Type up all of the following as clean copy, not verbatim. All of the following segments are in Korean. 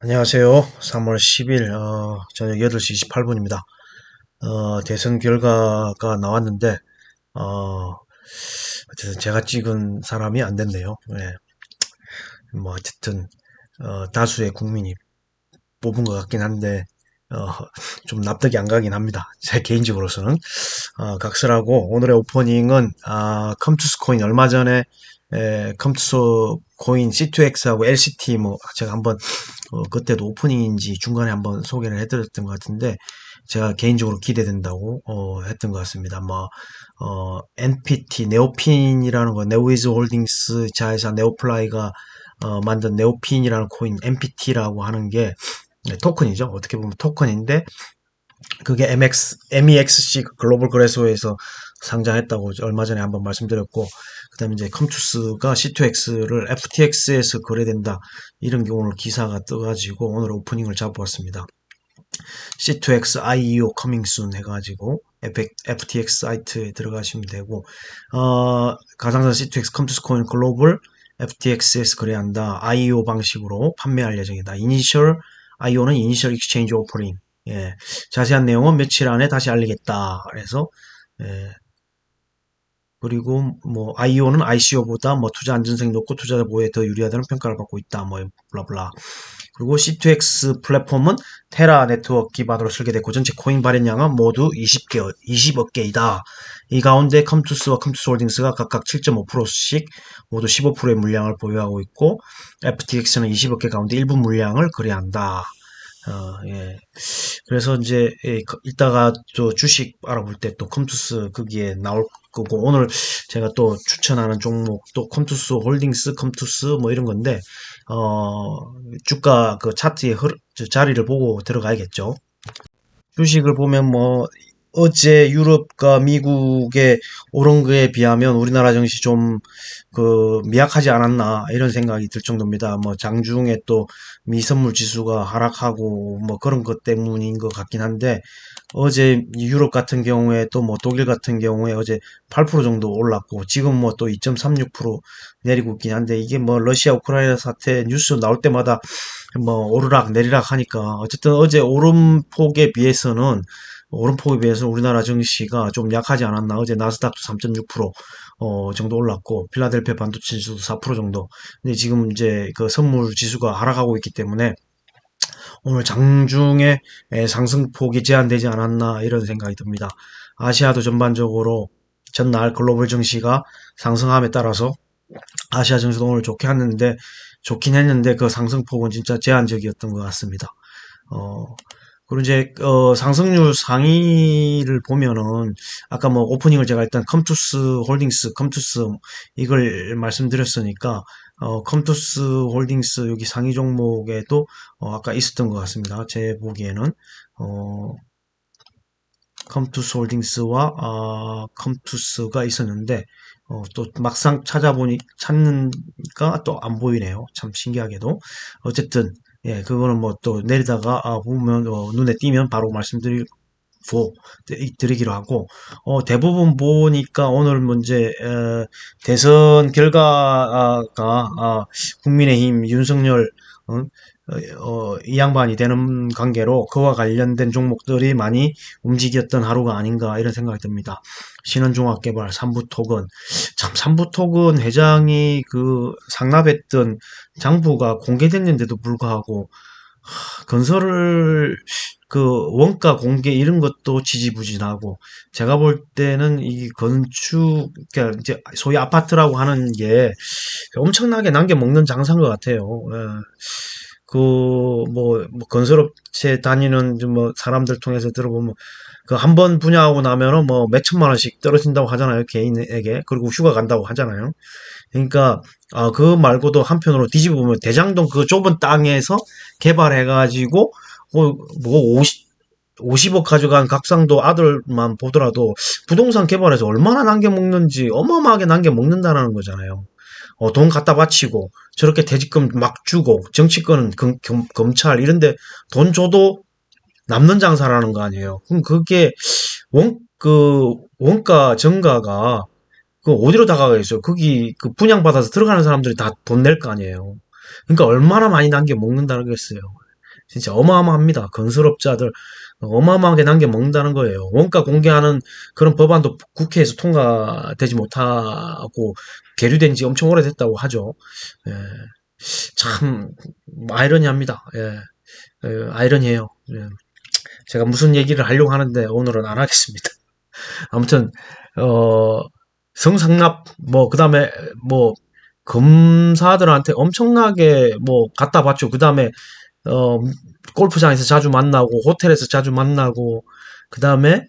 안녕하세요. 3월 10일 저녁 8시 28분입니다. 대선 결과가 나왔는데 어쨌든 제가 찍은 사람이 안 됐네요. 네. 뭐 어쨌든 다수의 국민이 뽑은 것 같긴 한데 어, 좀 납득이 안 가긴 합니다. 제 개인적으로서는 각설하고 오늘의 오프닝은 컴투스 코인 얼마 전에 컴투스 코인 C2X하고 LCT 뭐 제가 한번 그때도 오프닝인지 중간에 한번 소개를 해드렸던 것 같은데 제가 개인적으로 기대된다고 했던 것 같습니다. 뭐 NPT 네오핀이라는 거 네오위즈 홀딩스 자회사 네오플라이가 만든 네오핀이라는 코인 NPT라고 하는 게 토큰이죠. 어떻게 보면 토큰인데 그게 MEXC 글로벌 거래소에서 상장했다고 얼마 전에 한번 말씀드렸고, 그 다음에 이제 컴투스가 C2X를 FTX에서 거래된다. 이런 게 오늘 기사가 떠가지고 오늘 오프닝을 잡아봤습니다. C2X IEO coming soon 해가지고 FTX 사이트에 들어가시면 되고, 가상자산 C2X 컴투스 코인 글로벌 FTX에서 거래한다. IEO 방식으로 판매할 예정이다. IEO는 Initial Exchange Offering. 예, 자세한 내용은 며칠 안에 다시 알리겠다. 그래서 예, 그리고 뭐 IEO는 ICO보다 뭐 투자 안전성이 높고 투자자 보호에 더 유리하다는 평가를 받고 있다. 뭐 블라블라. 그리고 C2X 플랫폼은 테라 네트워크 기반으로 설계됐고 전체 코인 발행량은 모두 20억 개이다. 이 가운데 컴투스와 컴투스 홀딩스가 각각 7.5%씩 모두 15%의 물량을 보유하고 있고 FTX는 20억 개 가운데 일부 물량을 거래한다. 예. 그래서 이제 이따가 또 주식 알아볼 때 또 컴투스 거기에 나올 거고 오늘 제가 또 추천하는 종목 또 컴투스 홀딩스 컴투스 뭐 이런 건데 주가 그 차트의 자리를 보고 들어가야겠죠. 주식을 보면 뭐 어제 유럽과 미국의 오른 거에 비하면 우리나라 증시 좀 그 미약하지 않았나 이런 생각이 들 정도입니다. 뭐 장중에 또 미선물 지수가 하락하고 뭐 그런 것 때문인 것 같긴 한데 어제 유럽 같은 경우에 또 뭐 독일 같은 경우에 어제 8% 정도 올랐고 지금 뭐 또 2.36% 내리고 있긴 한데 이게 뭐 러시아 우크라이나 사태 뉴스 나올 때마다 뭐 오르락 내리락 하니까 어쨌든 어제 오름폭에 비해서 우리나라 증시가 좀 약하지 않았나. 어제 나스닥도 3.6% 정도 올랐고 필라델피아 반도체 지수도 4% 정도. 근데 지금 이제 그 선물 지수가 하락하고 있기 때문에 오늘 장중에 상승폭이 제한되지 않았나 이런 생각이 듭니다. 아시아도 전반적으로 전날 글로벌 증시가 상승함에 따라서 아시아 증시도 오늘 좋긴 했는데 그 상승폭은 진짜 제한적이었던 것 같습니다. 어, 그리고 이제 상승률 상위를 보면은 아까 뭐 오프닝을 제가 일단 컴투스 홀딩스 컴투스 이걸 말씀드렸으니까 컴투스 홀딩스 여기 상위 종목에도 아까 있었던 것 같습니다. 제 보기에는 어, 컴투스 홀딩스와 컴투스가 있었는데 또 막상 찾으니까 또 안 보이네요. 참 신기하게도 어쨌든 예 그거는 뭐 또 내리다가 보면 눈에 띄면 바로 말씀드리고 드리기로 하고 대부분 보니까 오늘 문제 대선 결과가 국민의힘 윤석열 어, 이 양반이 되는 관계로 그와 관련된 종목들이 많이 움직였던 하루가 아닌가 이런 생각이 듭니다. 신한종합개발, 삼부토건 참 삼부토건 회장이 그 상납했던 장부가 공개됐는데도 불구하고 건설을 그 원가 공개 이런 것도 지지부진하고 제가 볼 때는 이 건축 그러니까 이제 소위 아파트라고 하는 게 엄청나게 남겨 먹는 장사인 것 같아요. 예. 뭐 건설업체 다니는 뭐 사람들 통해서 들어보면 그 한 번 분양하고 나면은 뭐 몇천만 원씩 떨어진다고 하잖아요. 개인에게. 그리고 휴가 간다고 하잖아요. 그러니까 그 말고도 한편으로 뒤집어 보면 대장동 그 좁은 땅에서 개발해가지고 뭐 50억 가져간 각상도 아들만 보더라도 부동산 개발해서 얼마나 남겨먹는지 어마어마하게 남겨먹는다는 거잖아요. 돈 갖다 바치고 저렇게 퇴직금 막 주고 정치권은 검찰 이런데 돈 줘도 남는 장사라는 거 아니에요. 그럼 그게 원가 정가가 그 어디로 다가가겠어요? 거기 그 분양받아서 들어가는 사람들이 다 돈 낼 거 아니에요. 그러니까 얼마나 많이 남겨 먹는다는 거겠어요. 진짜 어마어마합니다. 건설업자들 어마어마하게 남겨먹는다는 거예요. 원가 공개하는 그런 법안도 국회에서 통과되지 못하고 계류된 지 엄청 오래됐다고 하죠. 예, 참 아이러니합니다. 예, 아이러니해요. 예. 제가 무슨 얘기를 하려고 하는데 오늘은 안 하겠습니다. 아무튼 어 성상납 뭐 그다음에 뭐 검사들한테 엄청나게 뭐 갖다 봤죠. 그다음에 어 골프장에서 자주 만나고 호텔에서 자주 만나고 그다음에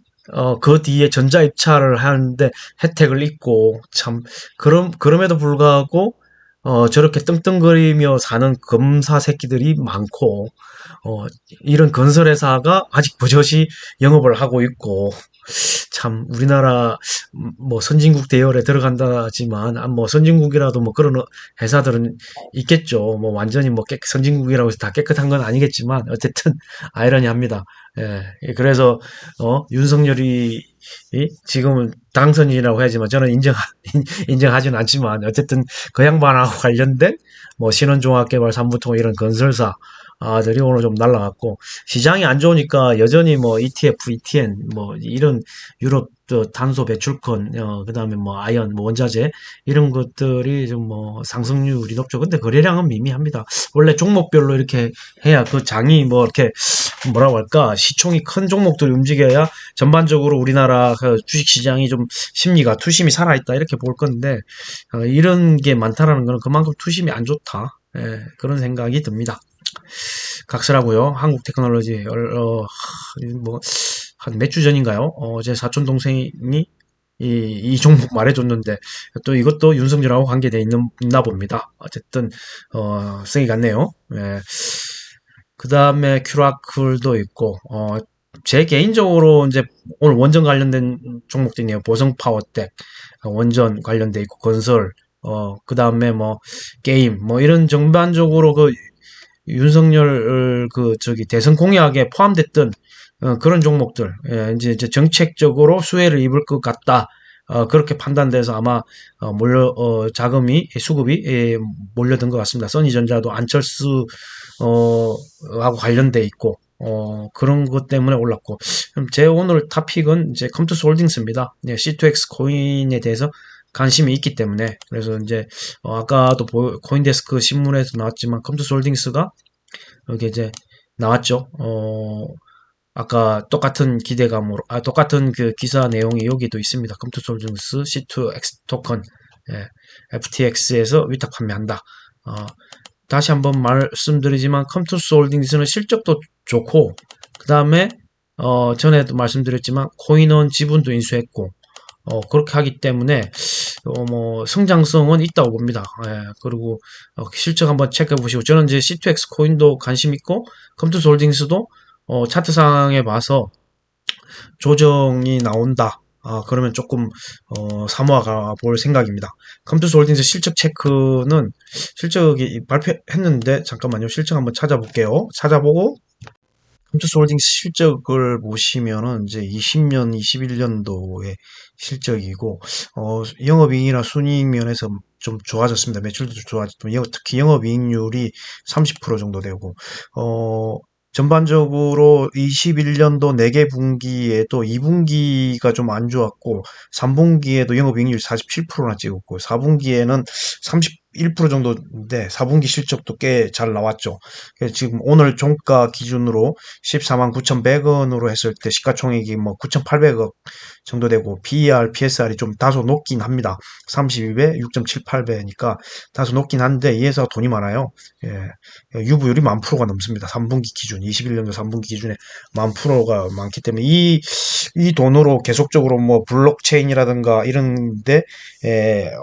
그 뒤에 전자입찰을 하는데 혜택을 잊고 참 그럼에도 불구하고 저렇게 떵떵거리며 사는 검사 새끼들이 많고 어 이런 건설회사가 아직 버젓이 영업을 하고 있고 참 우리나라 뭐 선진국 대열에 들어간다지만 뭐 선진국이라도 뭐 그런 회사들은 있겠죠. 뭐 완전히 뭐 선진국이라고 해서 다 깨끗한 건 아니겠지만 어쨌든 아이러니합니다. 예. 그래서 윤석열이 지금은 당선인이라고 해야지만 저는 인정하지는 않지만 어쨌든 그 양반하고 관련된 뭐 신원종합개발 삼부통 이런 건설사 들이 오늘 좀 날라갔고 시장이 안 좋으니까 여전히 뭐 ETF, ETN 뭐 이런 유럽 탄소 배출권 그다음에 뭐 아연 뭐 원자재 이런 것들이 좀 뭐 상승률이 높죠. 근데 거래량은 미미합니다. 원래 종목별로 이렇게 해야 그 장이 뭐 이렇게 뭐라고 할까 시총이 큰 종목들이 움직여야 전반적으로 우리나라 그 주식 시장이 좀 심리가 투심이 살아있다 이렇게 볼 건데 이런 게 많다라는 거는 그만큼 투심이 안 좋다. 예, 그런 생각이 듭니다. 각설하고요. 한국 테크놀로지 뭐 한 몇 주 전인가요? 제 사촌 동생이 이 종목 말해줬는데 또 이것도 윤석열하고 관계돼 있나 봅니다. 어쨌든 세게 갔네요. 예. 그 다음에 큐라클도 있고 제 개인적으로 이제 오늘 원전 관련된 종목들이네요. 보성파워텍 원전 관련돼 있고 건설 그 다음에 뭐 게임 뭐 이런 전반적으로 그 윤석열 그 저기 대선 공약에 포함됐던 그런 종목들 예, 이제 정책적으로 수혜를 입을 것 같다. 그렇게 판단돼서 아마 자금이 수급이 몰려든 것 같습니다. 써니전자도 안철수 하고 관련돼 있고 그런 것 때문에 올랐고 그럼 제 오늘 토픽은 이제 컴투스 홀딩스입니다. 네, C2X 코인에 대해서 관심이 있기 때문에 그래서 이제 아까도 코인데스크 신문에서 나왔지만 컴투스 홀딩스가 여기 이제 나왔죠. 아까 똑같은 기대감으로 똑같은 그 기사 내용이 여기도 있습니다. 컴투스 홀딩스 C2X 토큰 FTX에서 위탁 판매한다. 다시 한번 말씀드리지만 컴투스 홀딩스는 실적도 좋고 그 다음에 전에도 말씀드렸지만 코인원 지분도 인수했고 그렇게 하기 때문에 뭐 성장성은 있다고 봅니다. 예, 그리고 실적 한번 체크해 보시고 저는 이제 C2X 코인도 관심 있고 컴투스 홀딩스도 차트상에 봐서 조정이 나온다. 그러면 조금 사모아가 볼 생각입니다. 컴투스 홀딩스 실적 체크는 실적이 발표했는데 잠깐만요. 실적 한번 찾아볼게요. 찾아보고 컴투스 홀딩스 실적을 보시면은 이제 20년, 21년도의 실적이고 영업이익이나 순이익 면에서 좀 좋아졌습니다. 매출도 좋아졌고 특히 영업이익률이 30% 정도 되고 전반적으로 21년도 4개 분기에도 2분기가 좀 안 좋았고 3분기에도 영업이익률 47%나 찍었고 4분기에는 31% 정도인데 4분기 실적도 꽤 잘 나왔죠. 그래서 지금 오늘 종가 기준으로 14만 9,100원으로 했을 때 시가총액이 뭐 9,800억 정도 되고 PER, PSR이 좀 다소 높긴 합니다. 32배, 6.78배니까 다소 높긴 한데 이 회사가 돈이 많아요. 예, 유보율이 10,000%가 넘습니다. 3분기 기준, 21년도 3분기 기준에 10,000%가 많기 때문에 이 돈으로 계속적으로 뭐 블록체인이라든가 이런데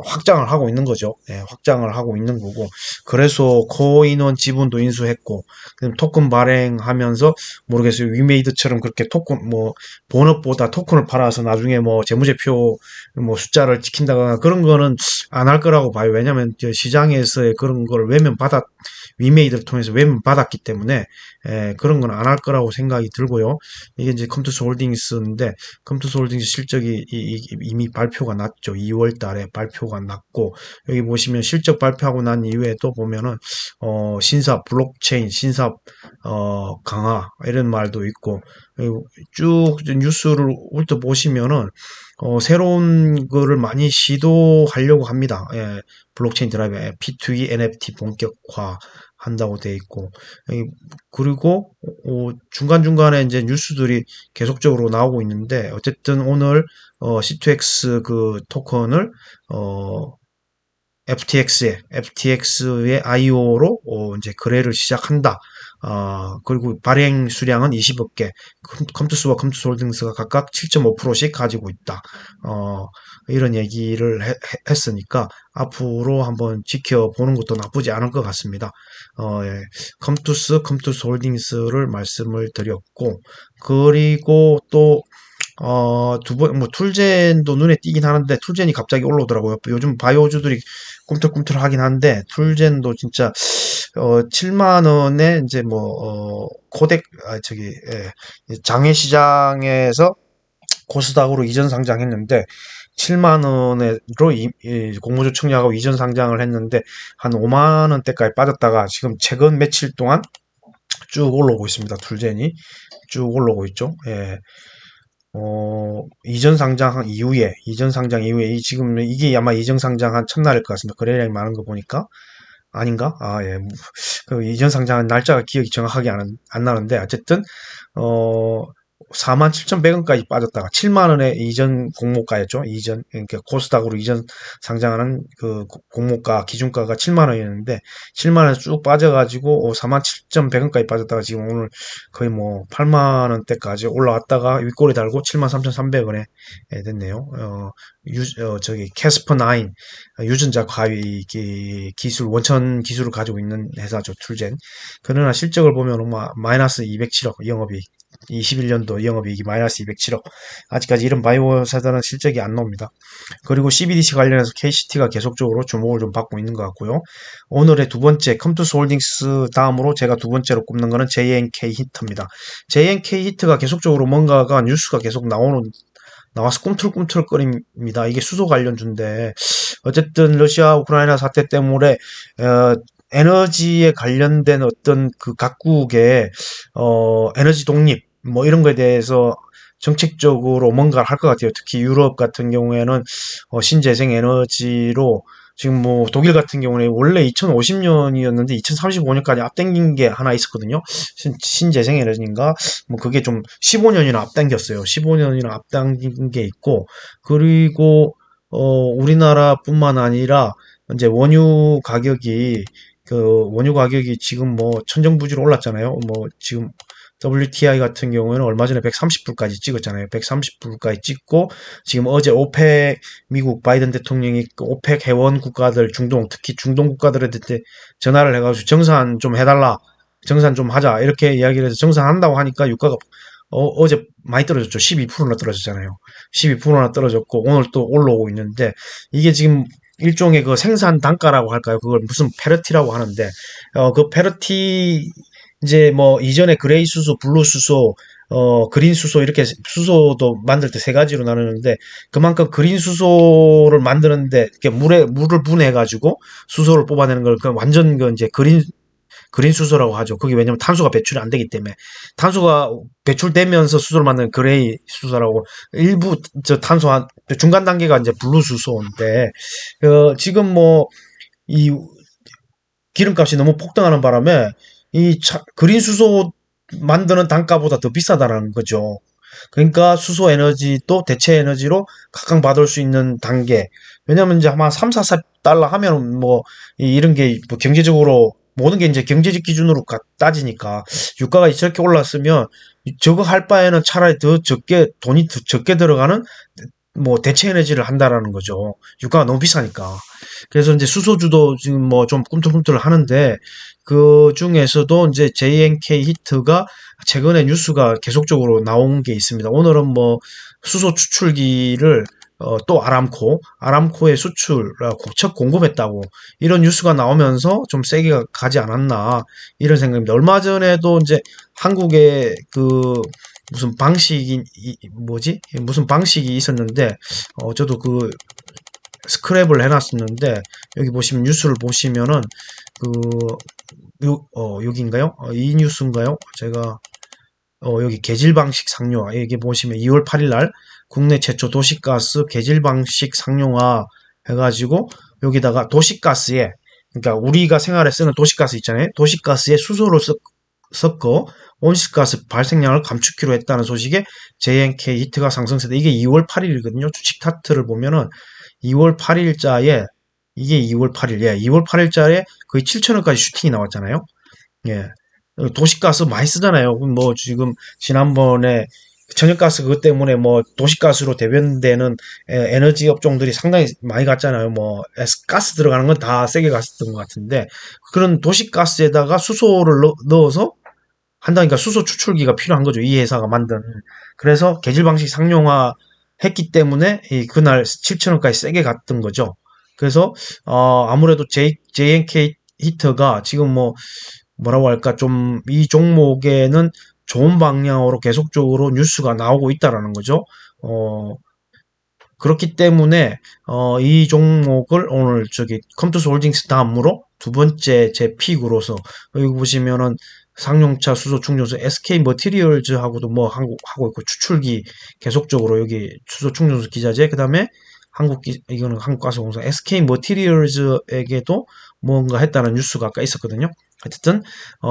확장을 하고 있는 거죠. 예, 확장을 하고 있는 거고 그래서 코인원 지분도 인수했고 토큰 발행하면서 모르겠어요. 위메이드처럼 그렇게 토큰 뭐 본업보다 토큰을 팔아서 나중에 뭐 재무제표 뭐 숫자를 지킨다거나 그런 거는 안 할 거라고 봐요. 왜냐면 시장에서의 그런 걸 외면 위메이드를 통해서 외면받았기 때문에 그런 건 안 할 거라고 생각이 들고요. 이게 이제 컴투스 홀딩스인데 컴투스 홀딩스 실적이 이미 발표가 났죠. 2월 달에 발표가 났고 여기 보시면 실적 발표하고 난 이후에 또 보면은 신사 블록체인 신사 강화 이런 말도 있고 쭉 뉴스를 훑어보시면은 새로운 거를 많이 시도하려고 합니다. 예, 블록체인 드라이브 P2E NFT 본격화 한다고 돼 있고 그리고 중간중간에 이제 뉴스들이 계속적으로 나오고 있는데 어쨌든 오늘 C2X 그 토큰을 FTX의 IO로 이제 거래를 시작한다. 그리고 발행 수량은 20억 개, 컴투스와 컴투스 홀딩스가 각각 7.5%씩 가지고 있다. 이런 얘기를 했으니까 앞으로 한번 지켜보는 것도 나쁘지 않을 것 같습니다. 예. 컴투스 홀딩스를 말씀을 드렸고, 그리고 또 툴젠도 눈에 띄긴 하는데, 툴젠이 갑자기 올라오더라고요. 요즘 바이오주들이 꿈틀꿈틀하긴 한데, 툴젠도 진짜, 7만원에 이제 코덱, 장외시장에서 코스닥으로 이전 상장했는데, 7만원으로 공모주청약하고 이전 상장을 했는데, 한 5만원대까지 빠졌다가, 지금 최근 며칠 동안 쭉 올라오고 있습니다. 툴젠이. 쭉 올라오고 있죠. 예. 이전 상장 이후에, 지금 이게 아마 이전 상장한 첫날일 것 같습니다. 거래량이 많은 거 보니까. 아닌가? 예. 그 이전 상장한 날짜가 기억이 정확하게 안 나는데, 어쨌든, 어, 47,100원까지 빠졌다가 7만원에 이전 공모가였죠. 그러니까 코스닥으로 이전 상장하는 그 공모가, 기준가가 7만원이었는데, 7만원에서 쭉 빠져가지고 47,100원까지 빠졌다가 지금 오늘 거의 8만원대까지 올라왔다가 윗꼬리 달고 73,300원에 됐네요. 저기 캐스퍼9 유전자 과위 기술 원천 기술을 가지고 있는 회사죠. 툴젠. 그러나 실적을 보면 마이너스 207억 영업이익, 21년도 영업이익이 마이너스 207억. 아직까지 이런 바이오 회사들은 실적이 안 나옵니다. 그리고 CBDC 관련해서 KCT가 계속적으로 주목을 좀 받고 있는 것 같고요. 오늘의 두 번째 컴투스 홀딩스 다음으로 제가 두 번째로 꼽는 거는 JNK 히트입니다. JNK 히트가 계속적으로 뭔가가 뉴스가 계속 나와서 꿈틀꿈틀거립니다. 이게 수소 관련주인데 어쨌든 러시아 우크라이나 사태 때문에 에너지에 관련된 어떤 그 각국의 에너지 독립 이런 거에 대해서 정책적으로 뭔가를 할 것 같아요. 특히 유럽 같은 경우에는 신재생 에너지로 지금 독일 같은 경우는 원래 2050년이었는데 2035년까지 앞당긴 게 하나 있었거든요. 신재생 에너지인가? 그게 좀 15년이나 앞당겼어요. 15년이나 앞당긴 게 있고, 그리고 우리나라뿐만 아니라 이제 원유 가격이 지금 천정부지로 올랐잖아요. 지금 WTI 같은 경우에는 얼마 전에 130불까지 찍었잖아요. 130불까지 찍고 지금 어제 오펙 미국 바이든 대통령이 오펙 회원 국가들 특히 중동 국가들한테 전화를 해가지고 정산 좀 해달라, 정산 좀 하자 이렇게 이야기를 해서 정산한다고 하니까 유가가 어제 많이 떨어졌죠. 12%나 떨어졌잖아요. 12%나 떨어졌고 오늘 또 올라오고 있는데 이게 지금 일종의 그 생산 단가라고 할까요? 그걸 무슨 페러티라고 하는데 그 페러티 이제 이전에 그레이 수소, 블루 수소, 그린 수소 이렇게 수소도 만들 때 세 가지로 나누는데 그만큼 그린 수소를 만드는데 물을 분해해 가지고 수소를 뽑아내는 걸 완전 이제 그린 수소라고 하죠. 그게 왜냐면 탄소가 배출이 안 되기 때문에 탄소가 배출되면서 수소를 만드는 그레이 수소라고 일부 중간 단계가 이제 블루 수소인데 지금 이 기름값이 너무 폭등하는 바람에 그린 수소 만드는 단가보다 더 비싸다라는 거죠. 그러니까 수소 에너지도 대체 에너지로 각광받을 수 있는 단계. 왜냐면 이제 아마 3, 4달러 하면 이런 게 경제적으로 모든 게 이제 경제적 기준으로 따지니까 유가가 저렇게 올랐으면 저거 할 바에는 차라리 돈이 더 적게 들어가는 대체 에너지를 한다라는 거죠. 유가가 너무 비싸니까. 그래서 이제 수소주도 지금 좀 꿈틀꿈틀 하는데 그 중에서도 이제 JNK 히트가 최근에 뉴스가 계속적으로 나온 게 있습니다. 오늘은 수소 추출기를 또 아람코의 수출 첫 공급했다고 이런 뉴스가 나오면서 좀 세게 가지 않았나 이런 생각입니다. 얼마 전에도 이제 한국의 그 무슨 방식이 뭐지? 무슨 방식이 있었는데 저도 그 스크랩을 해놨었는데 여기 보시면 뉴스를 보시면은 그 여기인가요? 이 뉴스인가요? 제가 여기 계질 방식 상용화 여기 보시면 2월 8일 날 국내 최초 도시가스 계질 방식 상용화 해가지고 여기다가 도시가스에 그러니까 우리가 생활에 쓰는 도시가스 있잖아요. 도시가스에 수소를 섞어 온실가스 발생량을 감축키로 했다는 소식에 JNK 히트가 상승세다. 이게 2월 8일이거든요. 주식 차트를 보면은 2월 8일자에 이게 2월 8일, 예, 2월 8일자에 거의 7천원까지 슈팅이 나왔잖아요. 예. 도시가스 많이 쓰잖아요. 뭐 지금 지난번에 천연가스 그것 때문에 뭐 도시가스로 대변되는 에너지 업종들이 상당히 많이 갔잖아요. 뭐 가스 들어가는 건 다 세게 갔었던 것 같은데 그런 도시가스에다가 수소를 넣어서 한다니까 수소 추출기가 필요한 거죠. 이 회사가 만든. 그래서 계질 방식 상용화 했기 때문에 그날 7천원까지 세게 갔던 거죠. 그래서 아무래도 JNK 히터가 지금 뭐 뭐라고 할까 좀 이 종목에는 좋은 방향으로 계속적으로 뉴스가 나오고 있다라는 거죠. 그렇기 때문에 이 종목을 오늘 저기 컴투스 홀딩스 다음으로 두 번째 제 픽으로서 여기 보시면은 상용차 수소 충전소 SK 머티리얼즈하고도 뭐 하고 있고 추출기 계속적으로 여기 수소 충전소 기자재 그다음에 이거는 한국가스공사 SK 머티리얼즈에게도 뭔가 했다는 뉴스가 아까 있었거든요. 어쨌든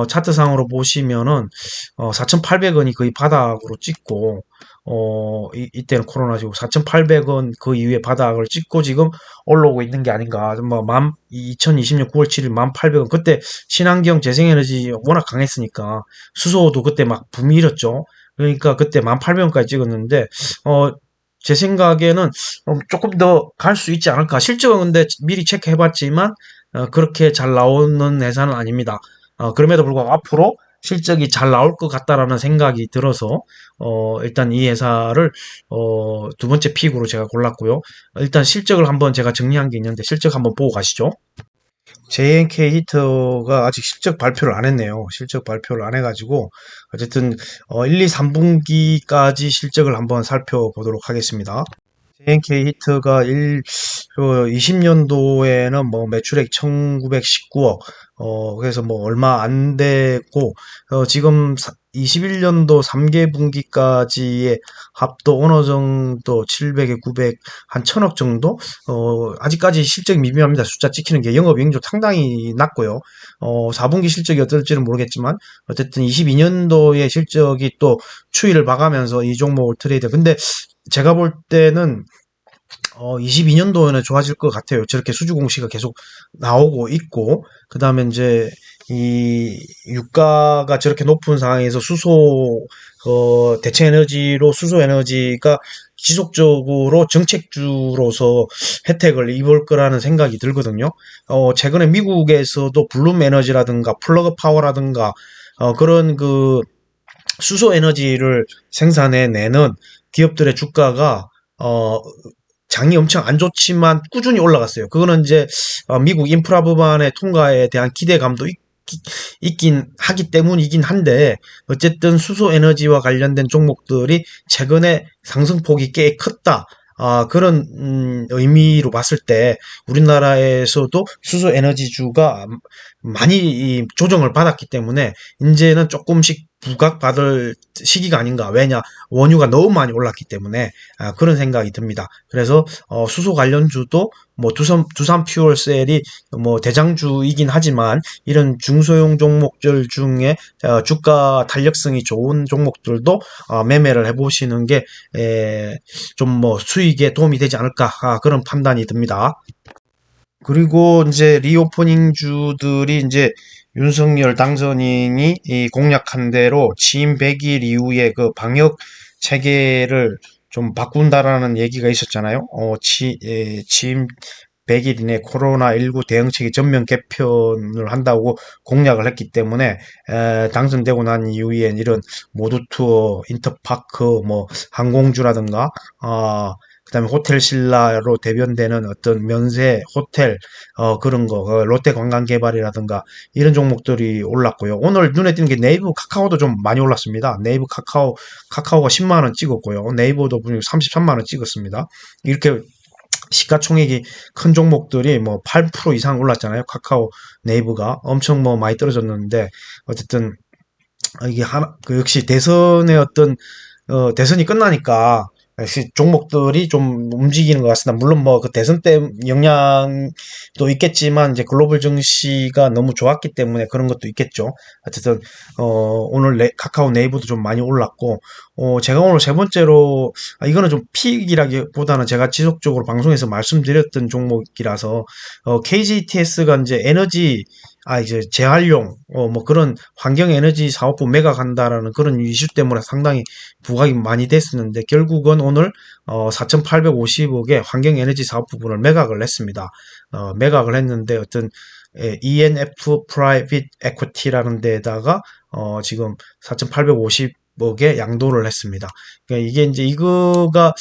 차트상으로 보시면은 4,800원이 거의 바닥으로 찍고 이때는 코로나시고 4,800원 그 이후에 바닥을 찍고 지금 올라오고 있는 게 아닌가. 뭐 2020년 9월 7일 1,800원 그때 친환경 재생에너지 워낙 강했으니까 수소도 그때 막 붐이 일었죠. 그러니까 그때 1,800원까지 찍었는데 제 생각에는 조금 더 갈 수 있지 않을까. 실적은 근데 미리 체크해봤지만 그렇게 잘 나오는 회사는 아닙니다. 그럼에도 불구하고 앞으로 실적이 잘 나올 것 같다라는 생각이 들어서 일단 이 회사를 두 번째 픽으로 제가 골랐고요. 일단 실적을 한번 제가 정리한 게 있는데 실적 한번 보고 가시죠. JNK 히터가 아직 실적 발표를 안 했네요. 실적 발표를 안 해가지고 어쨌든 1, 2, 3분기까지 실적을 한번 살펴보도록 하겠습니다. JNK 히트가 20년도에는 뭐 매출액 1919억, 그래서 뭐 얼마 안 되고, 지금 21년도 3개 분기까지의 합도 어느 정도 700에 900, 한 1000억 정도? 아직까지 실적이 미비합니다. 숫자 찍히는 게 영업이익도 상당히 낮고요. 4분기 실적이 어떨지는 모르겠지만, 어쨌든 22년도의 실적이 또 추이를 봐가면서 이 종목을 트레이드. 근데 제가 볼 때는 22년도에는 좋아질 것 같아요. 저렇게 수주 공시가 계속 나오고 있고, 그 다음에 이제 이 유가가 저렇게 높은 상황에서 대체 에너지로 수소 에너지가 지속적으로 정책주로서 혜택을 입을 거라는 생각이 들거든요. 최근에 미국에서도 블룸 에너지라든가 플러그 파워라든가 그런 그 수소 에너지를 생산해내는 기업들의 주가가 장이 엄청 안 좋지만 꾸준히 올라갔어요. 그거는 이제 미국 인프라 법안의 통과에 대한 기대감도 있긴 하기 때문이긴 한데 어쨌든 수소 에너지와 관련된 종목들이 최근에 상승폭이 꽤 컸다. 그런 의미로 봤을 때 우리나라에서도 수소 에너지주가 많이 조정을 받았기 때문에 이제는 조금씩 부각받을 시기가 아닌가. 왜냐? 원유가 너무 많이 올랐기 때문에 그런 생각이 듭니다. 그래서 수소 관련주도 뭐 두산 퓨얼셀이 뭐 대장주이긴 하지만 이런 중소형 종목들 중에 주가 탄력성이 좋은 종목들도 매매를 해보시는 게 좀 뭐 수익에 도움이 되지 않을까 그런 판단이 듭니다. 그리고 이제 리오프닝 주들이 이제 윤석열 당선인이 이 공약한 대로 취임 100일 이후에 그 방역 체계를 좀 바꾼다라는 얘기가 있었잖아요. 취임 100일 이내 코로나19 대응체계 전면 개편을 한다고 공약을 했기 때문에 당선되고 난 이후엔 이런 모두 투어, 인터파크, 뭐 항공주라든가 그다음에 호텔 신라로 대변되는 어떤 면세, 호텔, 그런 거, 롯데 관광개발이라든가 이런 종목들이 올랐고요. 오늘 눈에 띄는 게 네이버 카카오도 좀 많이 올랐습니다. 네이버 카카오가 10만 원 찍었고요. 네이버도 33만 원 찍었습니다. 이렇게 시가총액이 큰 종목들이 뭐 8% 이상 올랐잖아요. 카카오, 네이버가 엄청 뭐 많이 떨어졌는데 어쨌든 이게 하나 그 역시 대선의 어떤 대선이 끝나니까 역시 종목들이 좀 움직이는 것 같습니다. 물론 뭐 그 대선 때 영향도 있겠지만 이제 글로벌 증시가 너무 좋았기 때문에 그런 것도 있겠죠. 어쨌든 오늘 카카오 네이버도 좀 많이 올랐고 제가 오늘 세 번째로 이거는 좀 픽이라기보다는 제가 지속적으로 방송에서 말씀드렸던 종목이라서 KGTS가 이제 에너지 이제 재활용, 뭐 그런 환경 에너지 사업부 매각한다라는 그런 이슈 때문에 상당히 부각이 많이 됐었는데, 결국은 오늘, 4,850억의 환경 에너지 사업 부분을 매각을 했습니다. 매각을 했는데, ENF Private Equity라는 데다가, 지금 4,850억에 양도를 했습니다. 그러니까 이게 이제 이거가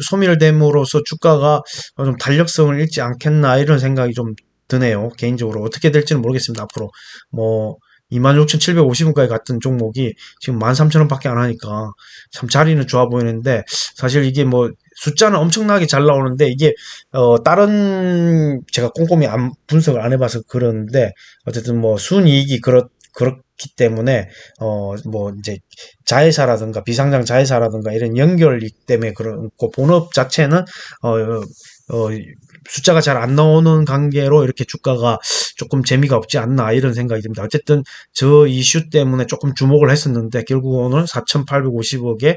소멸됨으로써 주가가 좀 탄력성을 잃지 않겠나 이런 생각이 좀 드네요. 개인적으로 어떻게 될지는 모르겠습니다. 앞으로 뭐 26,750원까지 갔던 종목이 지금 13,000원밖에 안 하니까 참 자리는 좋아 보이는데, 사실 이게 뭐 숫자는 엄청나게 잘 나오는데 이게 다른 제가 꼼꼼히 분석을 안 해봐서 그러는데, 어쨌든 뭐 순이익이 그렇기 때문에 뭐 이제 자회사라든가 비상장 자회사라든가 이런 연결이 때문에 그렇고, 본업 자체는 어, 숫자가 잘 안 나오는 관계로 이렇게 주가가 조금 재미가 없지 않나 이런 생각이 듭니다. 어쨌든 저 이슈 때문에 조금 주목을 했었는데 결국 오늘 4,850억의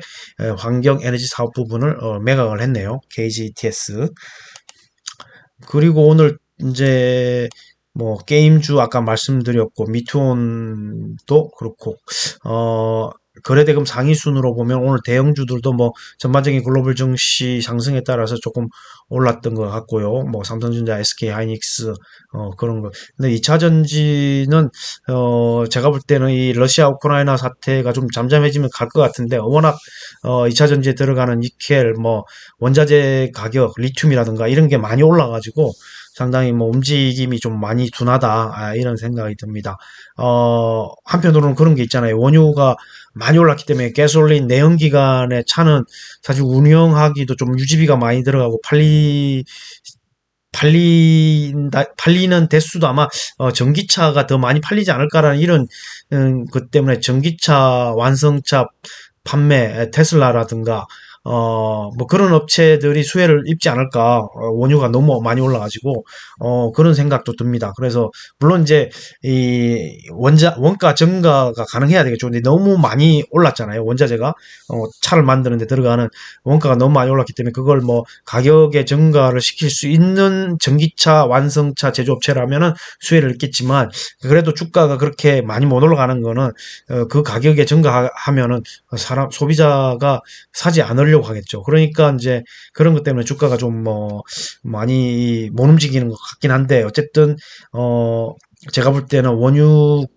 환경 에너지 사업 부분을 매각을 했네요. KGTS. 그리고 오늘 이제 뭐 게임주 아까 말씀드렸고 미투온도 그렇고 거래대금 상위 순으로 보면 오늘 대형주들도 뭐 전반적인 글로벌 증시 상승에 따라서 조금 올랐던 것 같고요. 뭐 삼성전자, SK 하이닉스 그런 거. 근데 2차 전지는 제가 볼 때는 이 러시아 우크라이나 사태가 좀 잠잠해지면 갈 것 같은데, 워낙 2차 전지에 들어가는 니켈, 뭐 원자재 가격, 리튬이라든가 이런 게 많이 올라가지고 상당히 뭐 움직임이 좀 많이 둔하다, 이런 생각이 듭니다. 한편으로는 그런 게 있잖아요. 원유가 많이 올랐기 때문에 가솔린 내연기관의 차는 사실 운영하기도 좀 유지비가 많이 들어가고 팔리는 대수도 아마 전기차가 더 많이 팔리지 않을까라는 이런 것 때문에 전기차 완성차 판매, 테슬라라든가 뭐 그런 업체들이 수혜를 입지 않을까. 원유가 너무 많이 올라가지고 그런 생각도 듭니다. 그래서 물론 이제 이 원가 증가가 가능해야 되겠죠. 근데 너무 많이 올랐잖아요. 원자재가 차를 만드는데 들어가는 원가가 너무 많이 올랐기 때문에 그걸 뭐 가격의 증가를 시킬 수 있는 전기차 완성차 제조업체라면은 수혜를 입겠지만, 그래도 주가가 그렇게 많이 못 올라가는 거는 그 가격에 증가하면은 소비자가 사지 않으려고 하겠죠. 그러니까 이제 그런 것 때문에 주가가 좀 뭐 많이 못 움직이는 것 같긴 한데, 어쨌든 제가 볼 때는 원유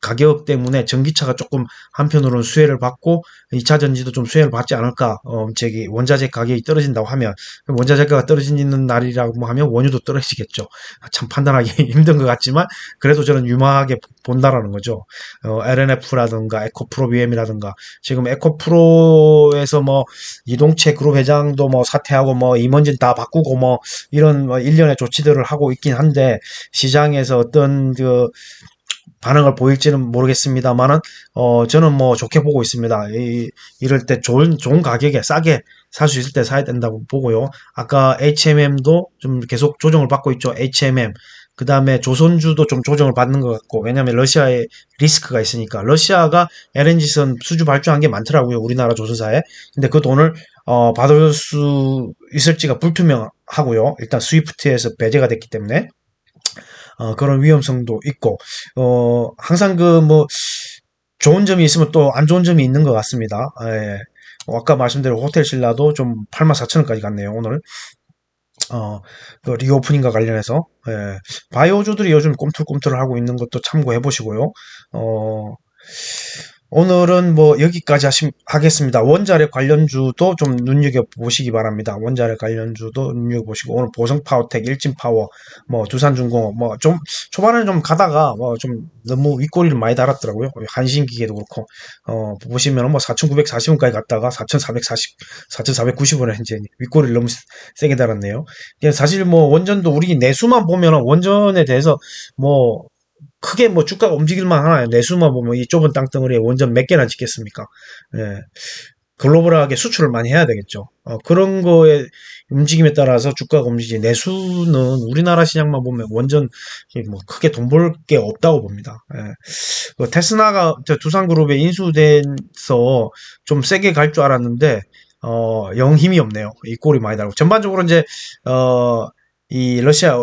가격 때문에 전기차가 조금 한편으로는 수혜를 받고 2차 전지도 좀 수혜를 받지 않을까. 저기 원자재 가격이 떨어진다고 하면, 원자재가가 떨어지는 날이라고 하면 원유도 떨어지겠죠. 참 판단하기 힘든 것 같지만 그래도 저는 유망하게 본다라는 거죠. LNF라든가 에코프로 BM이라든가, 지금 에코프로에서 뭐 이동채 그룹 회장도 뭐 사퇴하고 뭐 임원진 다 바꾸고 뭐 이런 뭐 일련의 조치들을 하고 있긴 한데, 시장에서 어떤 그 반응을 보일지는 모르겠습니다만은 저는 뭐 좋게 보고 있습니다. 이럴 때 좋은 가격에 싸게 살 수 있을 때 사야 된다고 보고요. 아까 HMM도 좀 계속 조정을 받고 있죠. HMM. 그 다음에 조선주도 좀 조정을 받는 것 같고, 왜냐하면 러시아에 리스크가 있으니까. 러시아가 LNG선 수주 발주한 게 많더라고요. 우리나라 조선사에. 근데 그 돈을 받을 수 있을지가 불투명하고요. 일단 스위프트에서 배제가 됐기 때문에 그런 위험성도 있고, 항상 그 뭐 좋은 점이 있으면 또 안 좋은 점이 있는 것 같습니다. 예. 아까 말씀드린 호텔 신라도 좀 84,000원까지 갔네요, 오늘. 그 리오프닝과 관련해서. 예. 바이오주들이 요즘 꿈틀꿈틀 하고 있는 것도 참고해 보시고요. 어, 오늘은 뭐 여기까지 하겠습니다. 원자력 관련주도 좀 눈여겨보시기 바랍니다. 원자력 관련주도 눈여겨보시고, 오늘 보성파워텍, 일진파워, 뭐 두산중공업, 뭐 좀 초반에는 좀 가다가 뭐 좀 너무 윗꼬리를 많이 달았더라고요. 한신기계도 그렇고, 보시면 뭐 4,940원까지 갔다가 4,490원에 현재 윗꼬리를 너무 세게 달았네요. 사실 뭐 원전도 우리 내수만 보면은 원전에 대해서 뭐 크게 뭐 주가가 움직일만 하나요? 내수만 보면 이 좁은 땅덩어리에 원전 몇 개나 짓겠습니까? 예. 글로벌하게 수출을 많이 해야 되겠죠. 그런 거에 움직임에 따라서 주가가 움직이지. 내수는 우리나라 시장만 보면 원전 뭐 크게 돈 벌 게 없다고 봅니다. 예. 그 테스나가 두산그룹에 인수돼서 좀 세게 갈 줄 알았는데 영 힘이 없네요. 이 꼴이 많이 달고 전반적으로 이제 어, 이 러시아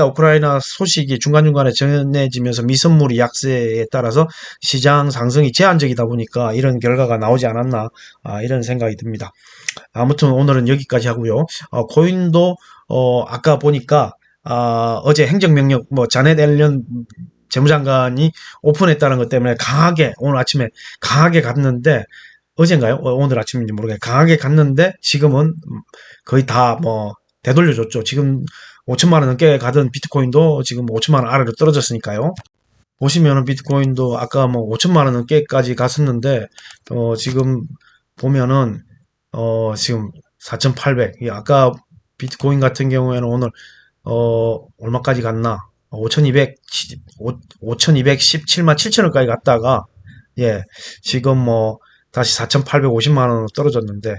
우크라이나 소식이 중간중간에 전해지면서 미선물이 약세에 따라서 시장 상승이 제한적이다 보니까 이런 결과가 나오지 않았나, 이런 생각이 듭니다. 아무튼 오늘은 여기까지 하고요. 코인도 아까 보니까 어제 행정명령 뭐 자넷 앨런 재무장관이 오픈했다는 것 때문에 강하게 오늘 아침에 강하게 갔는데, 어젠가요? 오늘 아침인지 모르겠어요. 강하게 갔는데 지금은 거의 다 뭐 되돌려줬죠. 지금 5천만 원 넘게 가던 비트코인도 지금 5천만 원 아래로 떨어졌으니까요. 보시면은 비트코인도 아까 뭐 5천만 원 넘게까지 갔었는데 지금 보면은 지금 4,800. 아까 비트코인 같은 경우에는 오늘 얼마까지 갔나? 5,217만 7천원까지 갔다가, 예, 지금 뭐, 다시 4,850만 원으로 떨어졌는데,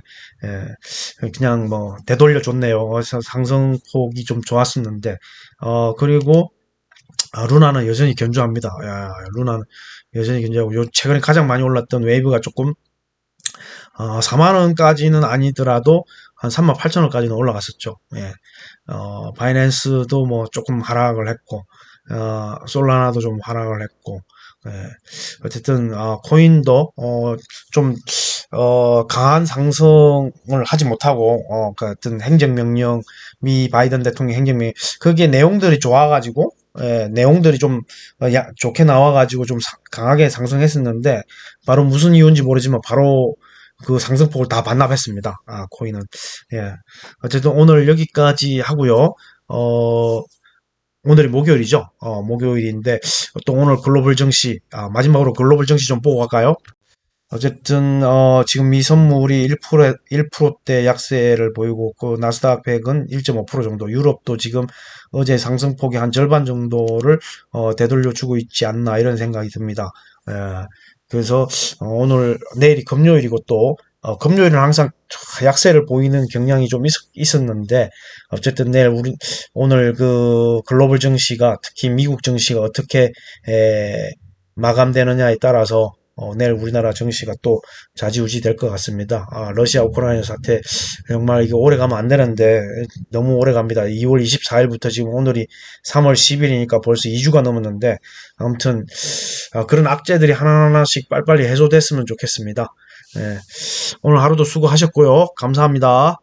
그냥 뭐, 되돌려 줬네요. 상승폭이 좀 좋았었는데, 그리고, 루나는 여전히 견조합니다. 야, 루나는 여전히 견조하고, 최근에 가장 많이 올랐던 웨이브가 조금 4만 원까지는 아니더라도 한 3만 8천 원까지는 올라갔었죠. 예. 바이낸스도 뭐 조금 하락을 했고, 솔라나도 좀 하락을 했고, 예. 어쨌든 코인도 좀 강한 상승을 하지 못하고 그 어떤 행정명령, 미 바이든 대통령 행정명령, 그게 내용들이 좋아가지고, 예, 내용들이 좀 좋게 나와가지고 좀 강하게 상승했었는데, 바로 무슨 이유인지 모르지만 바로 그 상승폭을 다 반납했습니다. 코인은. 예. 어쨌든 오늘 여기까지 하고요. 오늘이 목요일이죠. 목요일인데 또 오늘 글로벌 증시, 마지막으로 글로벌 증시 좀 보고 갈까요? 어쨌든 지금 미 선물이 1%대 약세를 보이고, 그 나스닥 100은 1.5% 정도, 유럽도 지금 어제 상승폭의 한 절반 정도를 되돌려 주고 있지 않나, 이런 생각이 듭니다. 예, 그래서 오늘 내일이 금요일이고, 또 금요일은 항상 약세를 보이는 경향이 좀 있었는데, 어쨌든 오늘 그 글로벌 증시가, 특히 미국 증시가 어떻게 마감되느냐에 따라서 내일 우리나라 증시가 또 좌지우지 될 것 같습니다. 러시아 우크라이나 사태 정말 이게 오래 가면 안 되는데 너무 오래 갑니다. 2월 24일부터 지금 오늘이 3월 10일이니까 벌써 2주가 넘었는데, 아무튼 그런 악재들이 하나하나씩 빨리빨리 해소됐으면 좋겠습니다. 네. 오늘 하루도 수고하셨고요. 감사합니다.